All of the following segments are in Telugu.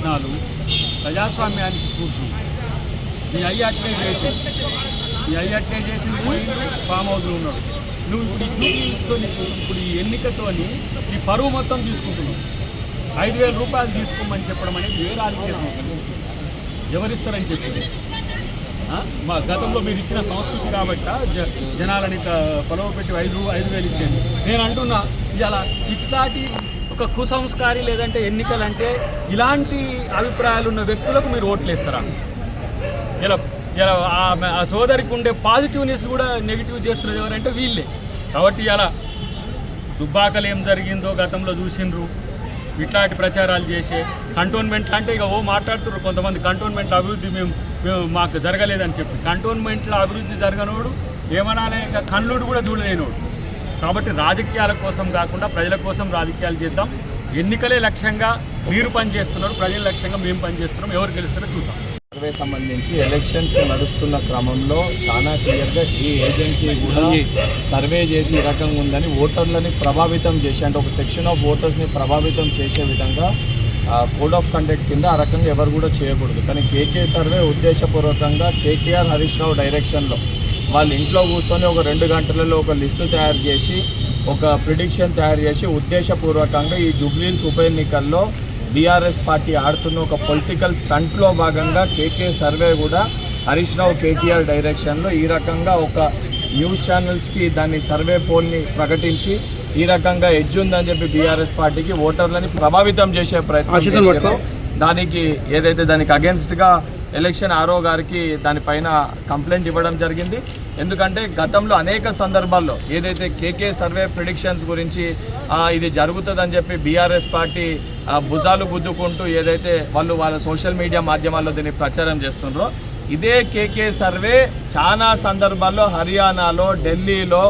ప్రయత్నాలు ప్రజాస్వామ్యానికి కూర్చు నీ అయ్యి అట్లే చేసి ఫామ్ హౌస్లో ఉన్నాడు. నువ్వు ఇప్పుడు ఈ జూబ్లీస్తో నీకు ఇప్పుడు ఈ ఎన్నికతోని ఈ పరువు మొత్తం తీసుకుంటున్నావు. 5,000 రూపాయలు తీసుకోమని చెప్పడం అనేది ఏ రాజకీయ సంస్థలు ఎవరిస్తారని చెప్పింది? మా గతంలో మీరు ఇచ్చిన సంస్కృతి కాబట్టి జనాలని పొలవ పెట్టి 5,000 ఇచ్చేయండి. నేను అంటున్నా ఇలా ఇట్లాంటి ఒక కుసంస్కారి లేదంటే ఎన్నికలంటే ఇలాంటి అభిప్రాయాలు ఉన్న వ్యక్తులకు మీరు ఓట్లు వేస్తారా? ఇలా ఇలా ఆ సోదరికి ఉండే పాజిటివ్నెస్ కూడా నెగిటివ్ చేస్తున్నది ఎవరంటే వీళ్ళే. కాబట్టి ఇలా దుబ్బాకలు ఏం జరిగిందో గతంలో చూసిండ్రు. ఇట్లాంటి ప్రచారాలు చేసే కంటోన్మెంట్లు అంటే ఇక మాట్లాడుతున్నారు కొంతమంది, కంటోన్మెంట్ల అభివృద్ధి మేము మాకు జరగలేదని చెప్పి. కంటోన్మెంట్ల అభివృద్ధి జరగనోడు ఏమనాలి, ఇక కన్నుడు కూడా చూడలేనోడు. కాబట్టి రాజకీయాల కోసం కాకుండా ప్రజల కోసం రాజకీయాలు చేద్దాం. ఎన్నికలే లక్ష్యంగా మీరు పనిచేస్తున్నారు, ప్రజల లక్ష్యంగా మేము పనిచేస్తున్నాం. ఎవరు గెలుస్తారో చూద్దాం. సర్వే సంబంధించి ఎలక్షన్స్ నడుస్తున్న క్రమంలో చాలా క్లియర్గా ఈ ఏజెన్సీ కూడా సర్వే చేసి ఈ రకంగా ఉందని ఓటర్లని ప్రభావితం చేసి, అంటే ఒక సెక్షన్ ఆఫ్ ఓటర్స్ని ప్రభావితం చేసే విధంగా కోడ్ ఆఫ్ కండక్ట్ కింద ఆ రకంగా ఎవరు కూడా చేయకూడదు. కానీ కేకే సర్వే ఉద్దేశపూర్వకంగా కేటీఆర్ హరీష్ రావు డైరెక్షన్లో వాళ్ళ ఇంట్లో కూర్చొని ఒక 2 గంటలలో ఒక లిస్టు తయారు చేసి ఒక ప్రిడిక్షన్ తయారు చేసి ఉద్దేశపూర్వకంగా ఈ జూబ్లీహిల్స్ ఉప ఎన్నికల్లో బీఆర్ఎస్ పార్టీ ఆడుతున్న ఒక పొలిటికల్ స్టంట్లో భాగంగా కేకే సర్వే కూడా హరీష్ రావు కేటీఆర్ డైరెక్షన్లో ఈ రకంగా ఒక న్యూస్ ఛానల్స్కి దాన్ని సర్వే పోల్ని ప్రకటించి ఈ రకంగా ఎడ్జ్ ఉందని చెప్పి బీఆర్ఎస్ పార్టీకి ఓటర్లని ప్రభావితం చేసే ప్రయత్నం చేశారు. దానికి ఏదైతే దానికి అగేన్స్ట్గా ఎలక్షన్ ఆర్ఓ గారికి దానిపైన కంప్లైంట్ ఇవ్వడం జరిగింది. ఎందుకంటే గతంలో అనేక సందర్భాల్లో ఏదైతే కేకే సర్వే ప్రిడిక్షన్స్ గురించి ఇది జరుగుతుందని చెప్పి బీఆర్ఎస్ పార్టీ భుజాలు గుద్దుకుంటూ ఏదైతే వాళ్ళ సోషల్ మీడియా మాధ్యమాల్లో దీన్ని ప్రచారం చేస్తున్నారో, ఇదే కేకే సర్వే చాలా సందర్భాల్లో హర్యానాలో, ఢిల్లీలో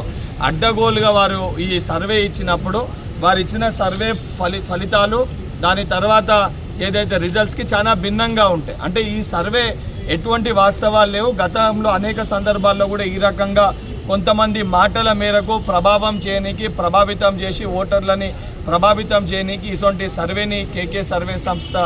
అడ్డగోలుగా వారు ఈ సర్వే ఇచ్చినప్పుడు వారు ఇచ్చిన సర్వే ఫలితాలు దాని తర్వాత ఏదైతే రిజల్ట్స్కి చాలా భిన్నంగా ఉంటాయి. అంటే ఈ సర్వే ఎటువంటి వాస్తవాలు లేవు. గతంలో అనేక సందర్భాల్లో కూడా ఈ రకంగా కొంతమంది మాటల మేరకు ప్రభావితం చేసి ఓటర్లని ప్రభావితం చేయనీకి ఇటువంటి సర్వేని కేకే సర్వే సంస్థ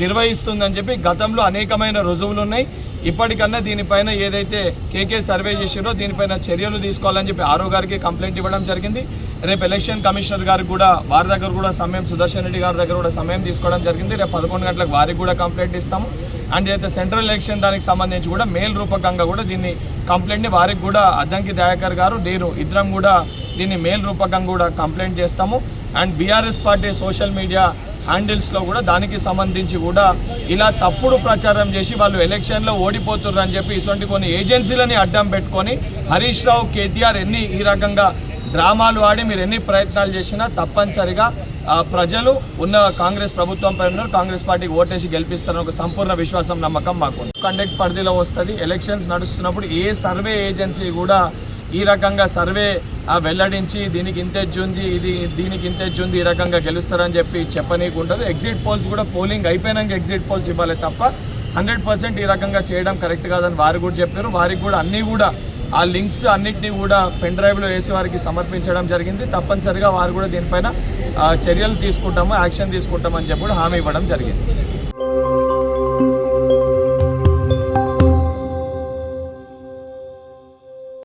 నిర్వహిస్తుందని చెప్పి గతంలో అనేకమైన రుజువులు ఉన్నాయి. ఇప్పటికన్నా దీనిపైన ఏదైతే కేకే సర్వే చేసారో దీనిపైన చర్యలు తీసుకోవాలని చెప్పి ఆర్ఓ గారికి కంప్లైంట్ ఇవ్వడం జరిగింది. రేపు ఎలక్షన్ కమిషనర్ గారికి కూడా వారి దగ్గర కూడా సమయం, సుదర్శన్ రెడ్డి గారి దగ్గర కూడా సమయం తీసుకోవడం జరిగింది. రేపు 11 గంటలకు వారికి కూడా కంప్లైంట్ ఇస్తాము. అండ్ అయితే సెంట్రల్ ఎలక్షన్ దానికి సంబంధించి కూడా మెయిల్ రూపకంగా కూడా దీన్ని కంప్లైంట్ని వారికి కూడా అద్దంకి దయాకర్ గారు ఇద్దరం కూడా దీన్ని మెయిల్ రూపకంగా కూడా కంప్లైంట్ చేస్తాము. And BRS party social media హ్యాండిల్స్లో కూడా దానికి సంబంధించి కూడా ఇలా తప్పుడు ప్రచారం చేసి వాళ్ళు ఎలక్షన్లో ఓడిపోతుర్రని చెప్పి ఇటువంటి కొన్ని ఏజెన్సీలని అడ్డం పెట్టుకొని హరీష్ రావు కేటీఆర్ ఈ రకంగా డ్రామాలు ఆడి మీరు ఎన్ని ప్రయత్నాలు చేసినా తప్పనిసరిగా ప్రజలు ఉన్న కాంగ్రెస్ ప్రభుత్వం పైన కాంగ్రెస్ పార్టీకి ఓటేసి గెలిపిస్తారని ఒక సంపూర్ణ విశ్వాసం, నమ్మకం మాకు కండక్ట్ పరిధిలో వస్తుంది. ఎలక్షన్స్ నడుస్తున్నప్పుడు ఏ సర్వే ఏజెన్సీ కూడా ఈ రకంగా సర్వే వెల్లడించి దీనికి ఇంత ఎడ్జ్ ఉంది, దీనికి ఇంత ఎడ్జ్ ఉంది, ఈ రకంగా గెలుస్తారని చెప్పి చెప్పనీకి ఉంటుంది. ఎగ్జిట్ పోల్స్ కూడా పోలింగ్ అయిపోయినాక ఎగ్జిట్ పోల్స్ ఇవ్వాలి తప్ప 100% ఈ రకంగా చేయడం కరెక్ట్ కాదని వారు కూడా చెప్పారు. వారికి కూడా అన్నీ కూడా ఆ లింక్స్ అన్నింటినీ కూడా పెన్ డ్రైవ్లో వేసి వారికి సమర్పించడం జరిగింది. తప్పనిసరిగా వారు కూడా దీనిపైన చర్యలు తీసుకుంటాము, యాక్షన్ తీసుకుంటామని చెప్పి కూడా హామీ ఇవ్వడం జరిగింది.